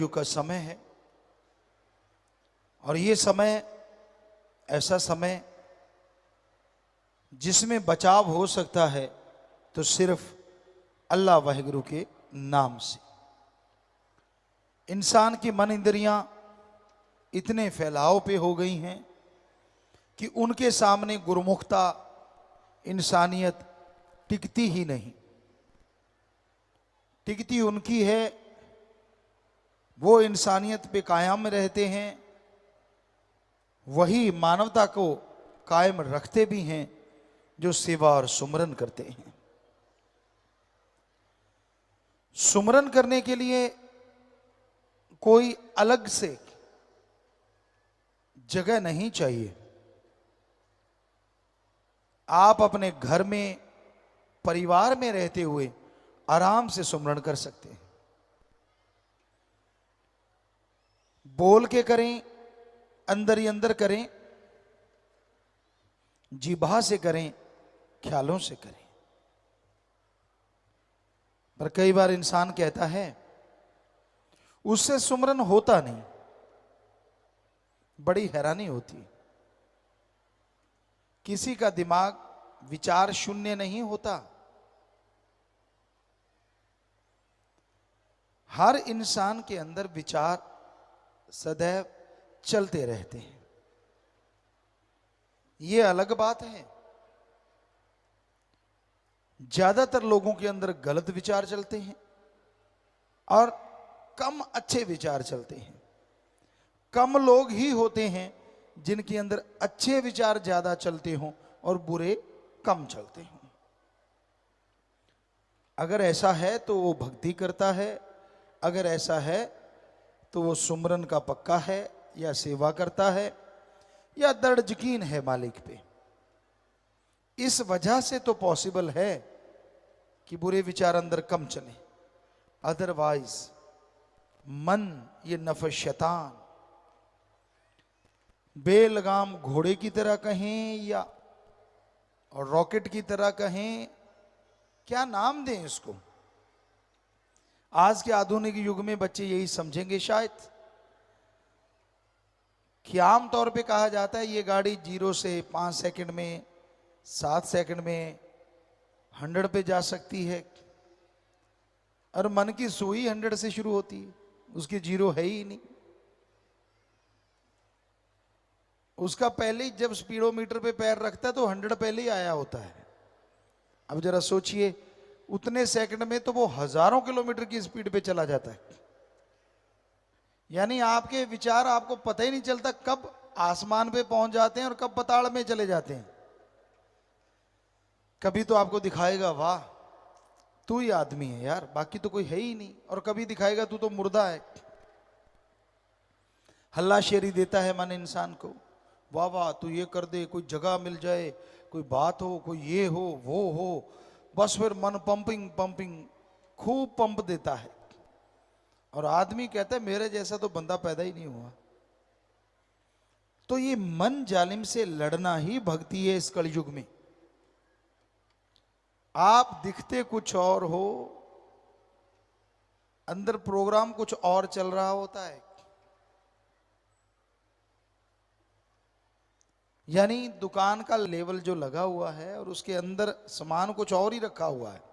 कलयुग का समय है। और ये समय ऐसा समय जिसमें बचाव हो सकता है तो सिर्फ अल्लाह वाहिगुरु के नाम से। इंसान की मन इंद्रियां इतने फैलाव पे हो गई हैं कि उनके सामने गुरुमुखता, इंसानियत टिकती ही नहीं। टिकती उनकी है, वो इंसानियत पे कायम रहते हैं, वही मानवता को कायम रखते भी हैं जो सेवा और सुमरन करते हैं। सुमरन करने के लिए कोई अलग से जगह नहीं चाहिए। आप अपने घर में, परिवार में रहते हुए आराम से सुमरन कर सकते हैं। बोल के करें, अंदर ही अंदर करें, जिभा से करें, ख्यालों से करें। पर कई बार इंसान कहता है उससे सुमरन होता नहीं। बड़ी हैरानी होती। किसी का दिमाग विचार शून्य नहीं होता। हर इंसान के अंदर विचार सदैव चलते रहते हैं। यह अलग बात है, ज्यादातर लोगों के अंदर गलत विचार चलते हैं और कम अच्छे विचार चलते हैं। कम लोग ही होते हैं जिनके अंदर अच्छे विचार ज्यादा चलते हों और बुरे कम चलते हों। अगर ऐसा है तो वो भक्ति करता है, अगर ऐसा है तो वो सुमरन का पक्का है या सेवा करता है या दृढ़ यकीन है मालिक पे। इस वजह से तो पॉसिबल है कि बुरे विचार अंदर कम चले। अदरवाइज मन, ये नफ़्स शैतान, बेलगाम घोड़े की तरह कहें या रॉकेट की तरह कहें, क्या नाम दें इसको। आज के आधुनिक युग में बच्चे यही समझेंगे शायद कि आमतौर पे कहा जाता है ये गाड़ी 0 से 5 सेकंड में, 7 सेकंड में 100 पे जा सकती है। और मन की सुई 100 से शुरू होती है, उसकी 0 है ही नहीं। उसका पहले ही जब स्पीडोमीटर पे पैर रखता है तो 100 पहले ही आया होता है। अब जरा सोचिए, उतने सेकंड में तो वो हजारों किलोमीटर की स्पीड पे चला जाता है। यानी आपके विचार आपको पता ही नहीं चलता कब आसमान पे पहुंच जाते हैं और कब पाताल में चले जाते हैं। कभी तो आपको दिखाएगा वाह तू ही आदमी है यार, बाकी तो कोई है ही नहीं, और कभी दिखाएगा तू तो मुर्दा है। हल्लाशेरी देता है मन इंसान को, वाह वाह तू ये कर दे, कोई जगह मिल जाए, कोई बात हो, कोई ये हो वो हो, बस फिर मन पंपिंग पंपिंग खूब पंप देता है। और आदमी कहता है मेरे जैसा तो बंदा पैदा ही नहीं हुआ। तो ये मन जालिम से लड़ना ही भक्ति है इस कलयुग में। आप दिखते कुछ और हो, अंदर प्रोग्राम कुछ और चल रहा होता है। यानी दुकान का लेवल जो लगा हुआ है और उसके अंदर सामान कुछ और ही रखा हुआ है।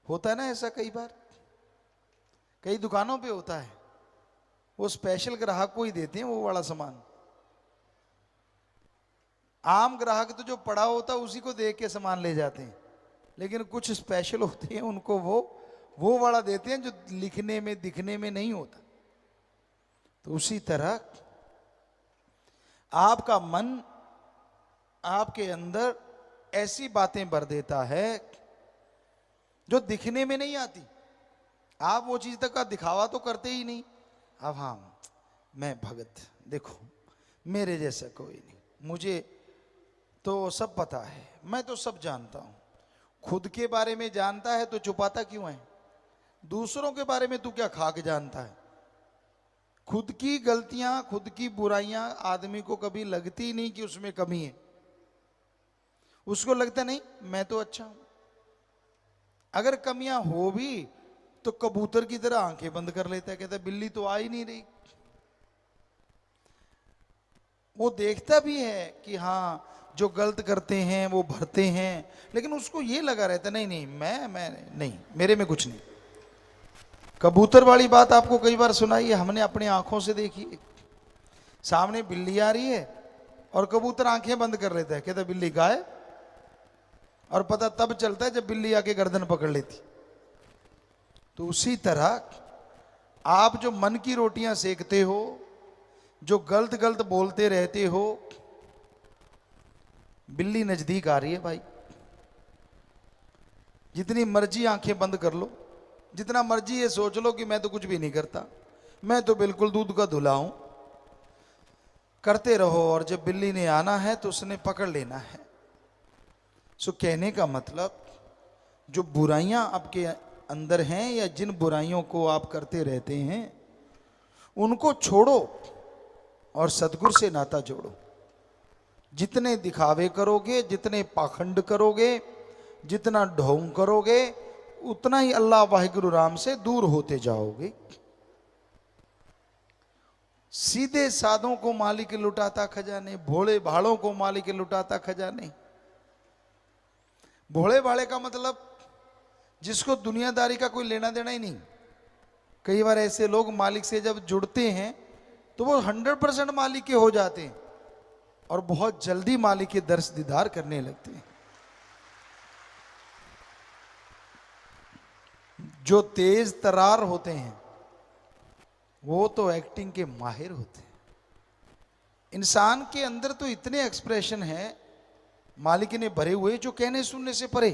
होता है ना ऐसा, कई बार कई दुकानों पे होता है, वो स्पेशल ग्राहक को ही देते हैं वो वाला सामान। आम ग्राहक तो जो पड़ा होता है उसी को देख के सामान ले जाते हैं, लेकिन कुछ स्पेशल होते हैं उनको वो वाला देते हैं जो लिखने में दिखने में नहीं होता। तो उसी तरह आपका मन आपके अंदर ऐसी बातें भर देता है जो दिखने में नहीं आती। आप वो चीज तक का दिखावा तो करते ही नहीं। अब हाँ मैं भगत, देखो मेरे जैसा कोई नहीं, मुझे तो सब पता है, मैं तो सब जानता हूं। खुद के बारे में जानता है तो छुपाता क्यों है? दूसरों के बारे में तू क्या खा के जानता है? खुद की गलतियां, खुद की बुराइयां आदमी को कभी लगती नहीं कि उसमें कमी है। उसको लगता नहीं मैं तो अच्छा हूं। अगर कमियां हो भी तो कबूतर की तरह आंखें बंद कर लेता है, कहता है बिल्ली तो आ ही नहीं रही। वो देखता भी है कि हाँ जो गलत करते हैं वो भरते हैं, लेकिन उसको ये लगा रहता नहीं नहीं मैं नहीं, मेरे में कुछ नहीं। कबूतर वाली बात आपको कई बार सुनाई है, हमने अपनी आंखों से देखी है। सामने बिल्ली आ रही है और कबूतर आंखें बंद कर लेता है, कहता बिल्ली गायब। और पता तब चलता है जब बिल्ली आके गर्दन पकड़ लेती। तो उसी तरह आप जो मन की रोटियां सेकते हो, जो गलत गलत बोलते रहते हो, बिल्ली नजदीक आ रही है भाई। जितनी मर्जी आंखें बंद कर लो, जितना मर्जी ये सोच लो कि मैं तो कुछ भी नहीं करता, मैं तो बिल्कुल दूध का धुला हूं, करते रहो। और जब बिल्ली ने आना है तो उसने पकड़ लेना है। सो कहने का मतलब, जो बुराइयां आपके अंदर हैं या जिन बुराइयों को आप करते रहते हैं, उनको छोड़ो और सतगुरु से नाता जोड़ो। जितने दिखावे करोगे, जितने पाखंड करोगे, जितना ढोंग करोगे, उतना ही अल्लाह वाहिगुरु राम से दूर होते जाओगे। सीधे साधों को मालिक लुटाता खजाने, भोले भालों को मालिक लुटाता खजाने। भोले भाले का मतलब जिसको दुनियादारी का कोई लेना देना ही नहीं। कई बार ऐसे लोग मालिक से जब जुड़ते हैं तो वो 100% मालिक के हो जाते हैं और बहुत जल्दी मालिक के दर्श दीदार करने लगते हैं। जो तेज तरार होते हैं वो तो एक्टिंग के माहिर होते हैं। इंसान के अंदर तो इतने एक्सप्रेशन हैं मालिक ने भरे हुए जो कहने सुनने से परे,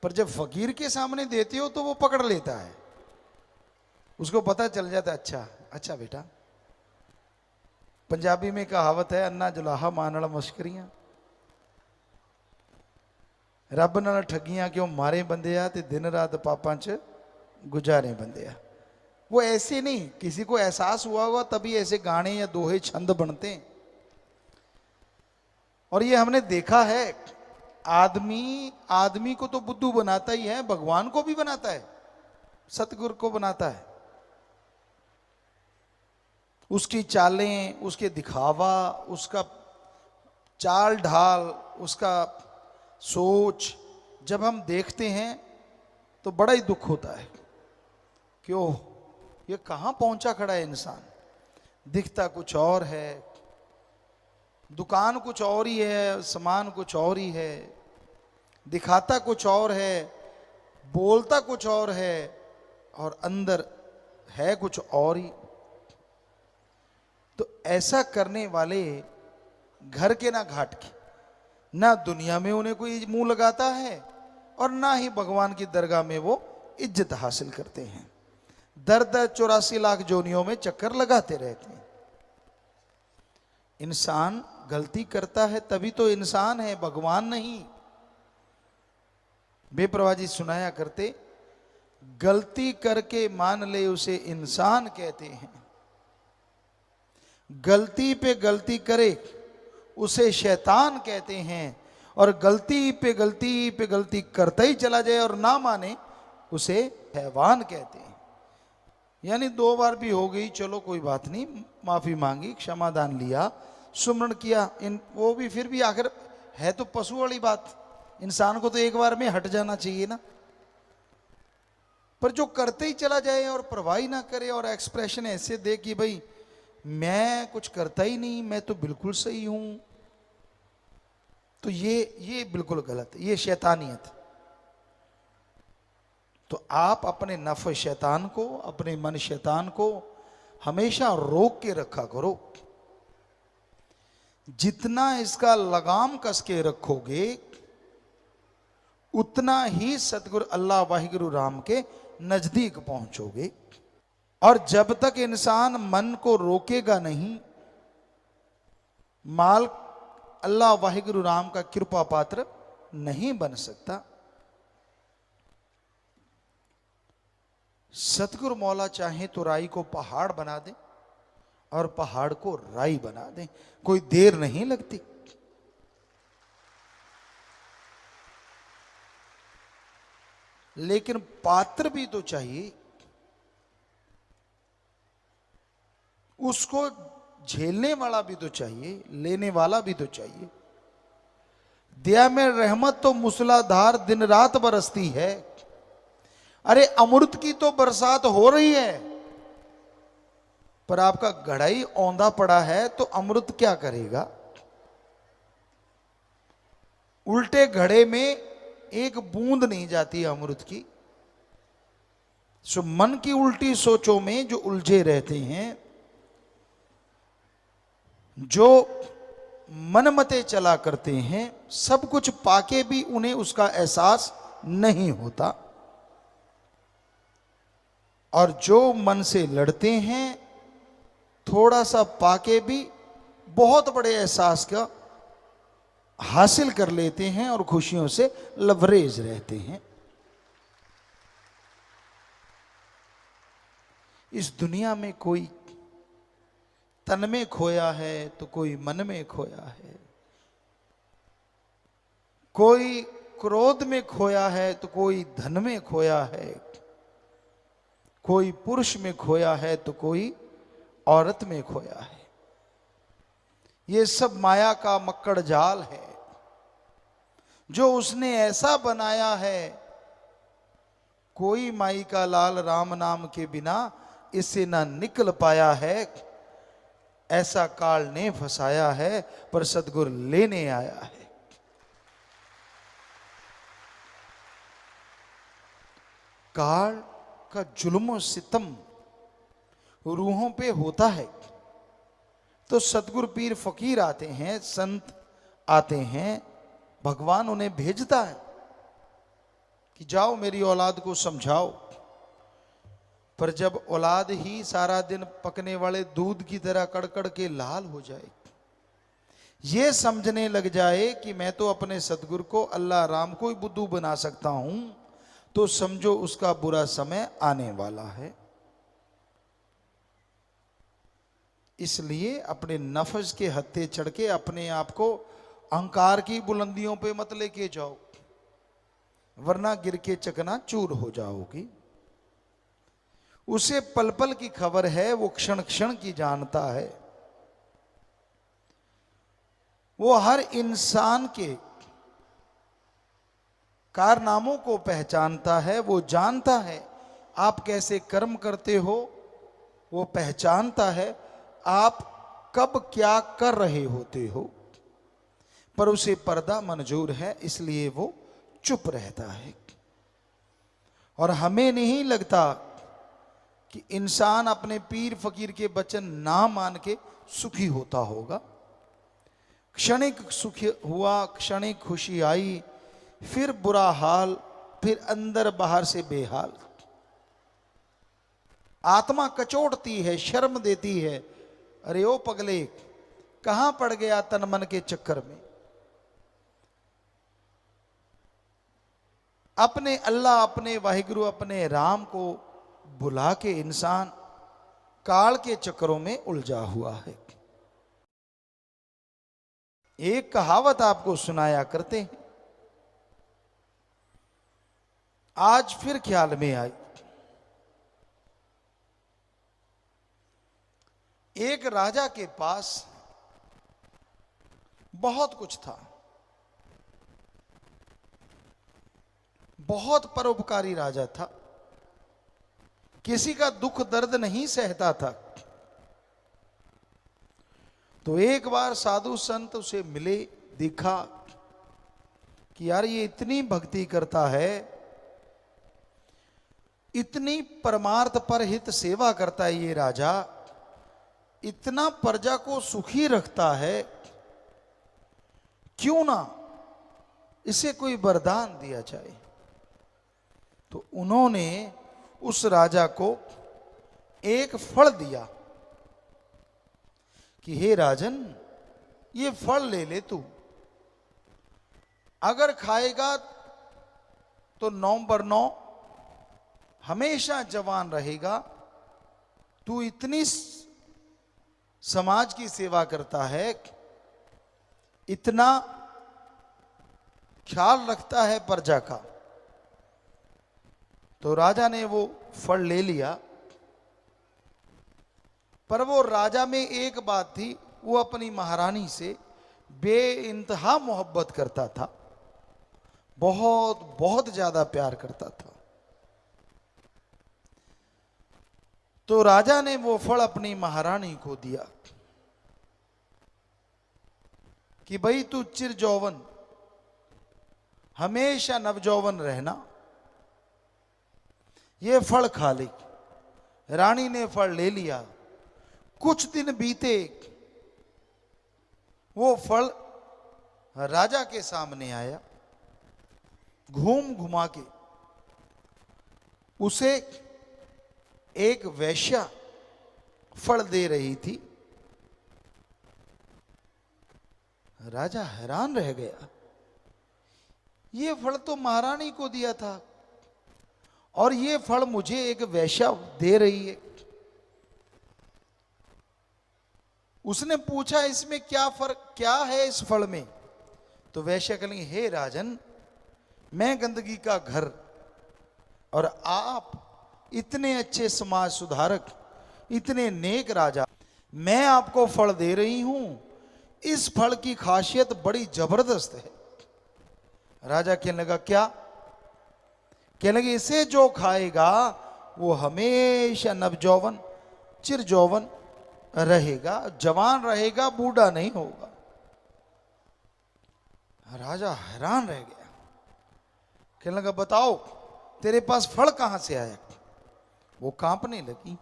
पर जब फकीर के सामने देते हो तो वो पकड़ लेता है। उसको पता चल जाता है, अच्छा अच्छा बेटा। पंजाबी में कहावत है, अन्ना जुलाहा मानल मश्करियां, रब नाल ठगियां क्यों मारे बंदे आ ते दिन रात पापां च गुजारे बंदे आ। वो ऐसे नहीं, किसी को एहसास हुआ होगा तभी ऐसे गाने या दोहे छंद बनते हैं। और ये हमने देखा है, आदमी को तो बुद्धू बनाता ही है, भगवान को भी बनाता है, सतगुरु को बनाता है। उसकी चालें, उसके दिखावा, उसका चाल ढाल, उसका सोच जब हम देखते हैं तो बड़ा ही दुख होता है। क्यों, ये कहां पहुंचा खड़ा है इंसान। दिखता कुछ और है, दुकान कुछ और ही है, सामान कुछ और ही है, दिखाता कुछ और है, बोलता कुछ और है, और अंदर है कुछ और ही। तो ऐसा करने वाले घर के ना घाट के, ना दुनिया में उन्हें कोई मुंह लगाता है और ना ही भगवान की दरगाह में वो इज्जत हासिल करते हैं। दर दर 84 लाख जोनियों में चक्कर लगाते रहते हैं। इंसान गलती करता है तभी तो इंसान है, भगवान नहीं। बेप्रवाह जी सुनाया करते, गलती करके मान ले उसे इंसान कहते हैं, गलती पे गलती करे उसे शैतान कहते हैं, और गलती पे गलती करता ही चला जाए और ना माने उसे हैवान कहते हैं। यानी 2 बार भी हो गई, चलो कोई बात नहीं, माफी मांगी, क्षमादान लिया, सुमरण किया, वो भी फिर भी आखिर है तो पशु वाली बात। इंसान को तो एक बार में हट जाना चाहिए ना। पर जो करते ही चला जाए और परवाह ही ना करे और एक्सप्रेशन ऐसे दे कि भाई मैं कुछ करता ही नहीं, मैं तो बिल्कुल सही हूं, तो ये बिल्कुल गलत है, ये शैतानियत। तो आप अपने नफ शैतान को, अपने मन शैतान को हमेशा रोक के रखा करो। जितना इसका लगाम कस के रखोगे उतना ही सतगुरु अल्लाह वाहिगुरु राम के नजदीक पहुंचोगे। और जब तक इंसान मन को रोकेगा नहीं, माल अल्लाह वाहिगुरु राम का कृपा पात्र नहीं बन सकता। सतगुरु मौला चाहे तो राई को पहाड़ बना दे और पहाड़ को राई बना दे, कोई देर नहीं लगती। लेकिन पात्र भी तो चाहिए, उसको झेलने वाला भी तो चाहिए, लेने वाला भी तो चाहिए। दया में रहमत तो मूसलाधार दिन रात बरसती है। अरे अमृत की तो बरसात हो रही है, पर आपका घड़ा ही औंधा पड़ा है तो अमृत क्या करेगा? उल्टे घड़े में एक बूंद नहीं जाती अमृत की। सो मन की उल्टी सोचों में जो उलझे रहते हैं, जो मनमते चला करते हैं, सब कुछ पाके भी उन्हें उसका एहसास नहीं होता। और जो मन से लड़ते हैं, थोड़ा सा पाके भी बहुत बड़े एहसास का हासिल कर लेते हैं और खुशियों से लबरेज रहते हैं। इस दुनिया में कोई तन में खोया है तो कोई मन में खोया है, कोई क्रोध में खोया है तो कोई धन में खोया है, कोई पुरुष में खोया है तो कोई औरत में खोया है। ये सब माया का मक्कड़ जाल है जो उसने ऐसा बनाया है, कोई माई का लाल राम नाम के बिना इससे ना निकल पाया है। ऐसा काल ने फंसाया है, पर सदगुर लेने आया है। काल का जुल्म और सितम रूहों पे होता है तो सतगुरु पीर फकीर आते हैं, संत आते हैं, भगवान उन्हें भेजता है कि जाओ मेरी औलाद को समझाओ। पर जब औलाद ही सारा दिन पकने वाले दूध की तरह कड़कड़ के लाल हो जाए, ये समझने लग जाए कि मैं तो अपने सतगुरु को अल्लाह राम को ही बुद्धू बना सकता हूं, तो समझो उसका बुरा समय आने वाला है। इसलिए अपने नफ्स के हत्थे चढ़ के अपने आप को अहंकार की बुलंदियों पे मत लेके जाओ, वरना गिर के चकनाचूर हो जाओगी। उसे पल पल की खबर है, वो क्षण क्षण की जानता है। वो हर इंसान के कारनामों को पहचानता है। वो जानता है आप कैसे कर्म करते हो, वो पहचानता है आप कब क्या कर रहे होते हो, पर उसे पर्दा मंजूर है, इसलिए वो चुप रहता है। और हमें नहीं लगता कि इंसान अपने पीर फकीर के वचन ना मान के सुखी होता होगा। क्षणिक सुख हुआ, क्षणिक खुशी आई, फिर बुरा हाल, फिर अंदर बाहर से बेहाल। आत्मा कचोटती है, शर्म देती है, अरे ओ पगले कहां पड़ गया तन मन के चक्कर में। अपने अल्लाह, अपने वाहिगुरु, अपने राम को बुला के इंसान काल के चक्करों में उलझा हुआ है। एक कहावत आपको सुनाया करते हैं, आज फिर ख्याल में आई। एक राजा के पास बहुत कुछ था, बहुत परोपकारी राजा था, किसी का दुख दर्द नहीं सहता था। तो एक बार साधु संत उसे मिले, देखा कि यार ये इतनी भक्ति करता है, इतनी परमार्थ पर हित सेवा करता है ये राजा, इतना प्रजा को सुखी रखता है, क्यों ना इसे कोई वरदान दिया जाए। तो उन्होंने उस राजा को एक फल दिया कि हे राजन, ये फल ले ले तू, अगर खाएगा तो 9/9 हमेशा जवान रहेगा। तू इतनी समाज की सेवा करता है, इतना ख्याल रखता है प्रजा का, तो राजा ने वो फल ले लिया, पर वो राजा में एक बात थी, वो अपनी महारानी से बेइंतहा मोहब्बत करता था, बहुत बहुत ज्यादा प्यार करता था। तो राजा ने वो फल अपनी महारानी को दिया कि भाई तू चिर जौवन, हमेशा नवजौवन रहना, ये फल खा ले। रानी ने फल ले लिया। कुछ दिन बीते, वो फल राजा के सामने आया, घूम घुमा के उसे एक वेश्या फल दे रही थी। राजा हैरान रह गया, ये फल तो महारानी को दिया था और ये फल मुझे एक वेश्या दे रही है। उसने पूछा इसमें क्या फर्क, क्या है इस फल में? तो वेश्या कहेंगे, हे राजन, मैं गंदगी का घर और आप इतने अच्छे समाज सुधारक, इतने नेक राजा, मैं आपको फल दे रही हूं, इस फल की खासियत बड़ी जबरदस्त है। राजा कहने लगा, क्या? कहने लगे, इसे जो खाएगा वो हमेशा नवजौवन, चिर जौवन रहेगा, जवान रहेगा, बूढ़ा नहीं होगा। राजा हैरान रह गया, कहने लगा, बताओ तेरे पास फल कहां से आया? वो कांपने लगी,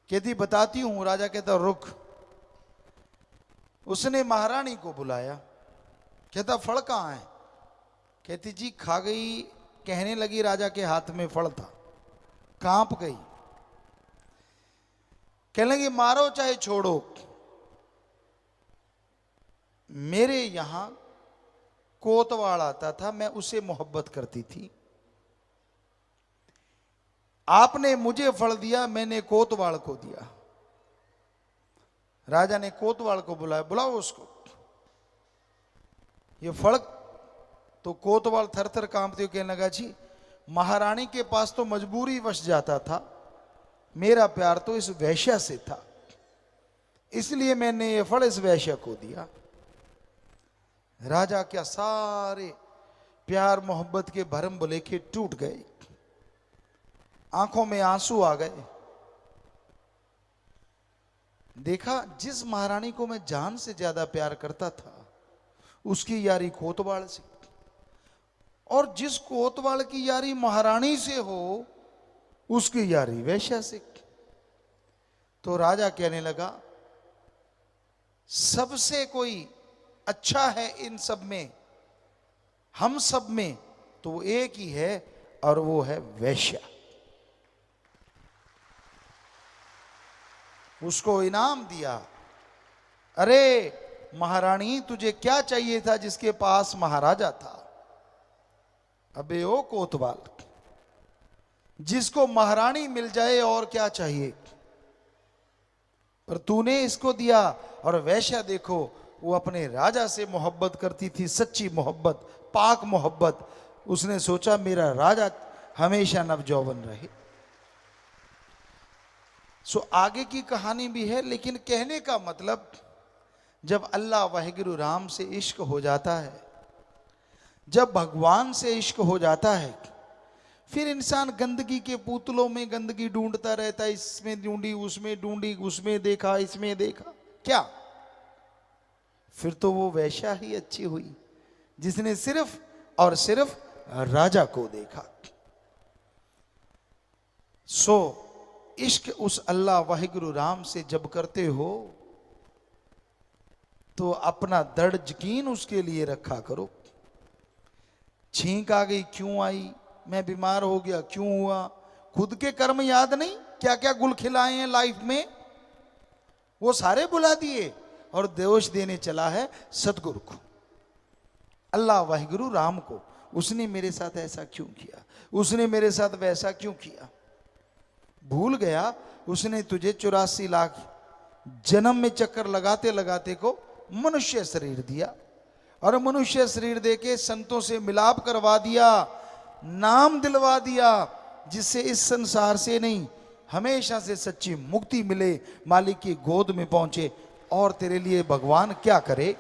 कहती बताती हूं। राजा कहता रुक। उसने महारानी को बुलाया, कहता फल कहां है? कहती जी खा गई। कहने लगी राजा के हाथ में फल था, कांप गई। कहने लगी मारो चाहे छोड़ो, मेरे यहां कोतवाल आता था, मैं उसे मोहब्बत करती थी। आपने मुझे फल दिया, मैंने कोतवाल को दिया। राजा ने कोतवाल को बुलाया, बुलाओ उसको। ये फल तो कोतवाल थर थर कांपते हुए कहने लगा, जी महारानी के पास तो मजबूरी वश जाता था, मेरा प्यार तो इस वैश्या से था, इसलिए मैंने ये फल इस वैश्या को दिया। राजा क्या सारे प्यार मोहब्बत के भरम भुलेखे टूट गए, आंखों में आंसू आ गए। देखा, जिस महारानी को मैं जान से ज्यादा प्यार करता था उसकी यारी कोतवाल से, और जिस कोतवाल की यारी महारानी से हो उसकी यारी वैश्या से। तो राजा कहने लगा, सबसे कोई अच्छा है इन सब में, हम सब में तो वो एक ही है, और वो है वैश्या। उसको इनाम दिया। अरे महारानी, तुझे क्या चाहिए था जिसके पास महाराजा था? अबे ओ कोतवाल, जिसको महारानी मिल जाए और क्या चाहिए? पर तूने इसको दिया। और वैश्या देखो, वो अपने राजा से मोहब्बत करती थी, सच्ची मोहब्बत, पाक मोहब्बत। उसने सोचा मेरा राजा हमेशा नवजौवन रहे। सो आगे की कहानी भी है, लेकिन कहने का मतलब, जब अल्लाह वाहिगुरु राम से इश्क हो जाता है, जब भगवान से इश्क हो जाता है, फिर इंसान गंदगी के पुतलों में गंदगी ढूंढता रहता है, इसमें ढूंढी, उसमें ढूंढी, उसमें देखा, इसमें देखा, क्या? फिर तो वो वैश्या ही अच्छी हुई जिसने सिर्फ और सिर्फ राजा को देखा। सो इश्क उस अल्लाह वाहिगुरु राम से जब करते हो तो अपना दृढ़ यकीन उसके लिए रखा करो। छींक आ गई, क्यों आई? मैं बीमार हो गया, क्यों हुआ? खुद के कर्म याद नहीं, क्या क्या गुल खिलाए हैं लाइफ में, वो सारे बुला दिए और दोष देने चला है सतगुरु को, अल्लाह वाहिगुरु राम को। उसने मेरे साथ ऐसा क्यों किया, उसने मेरे साथ वैसा क्यों किया? भूल गया उसने तुझे 84 लाख जन्म में चक्कर लगाते लगाते को मनुष्य शरीर दिया, और मनुष्य शरीर देके संतों से मिलाप करवा दिया, नाम दिलवा दिया जिससे इस संसार से नहीं हमेशा से सच्ची मुक्ति मिले, मालिक की गोद में पहुंचे। और तेरे लिए भगवान क्या करे।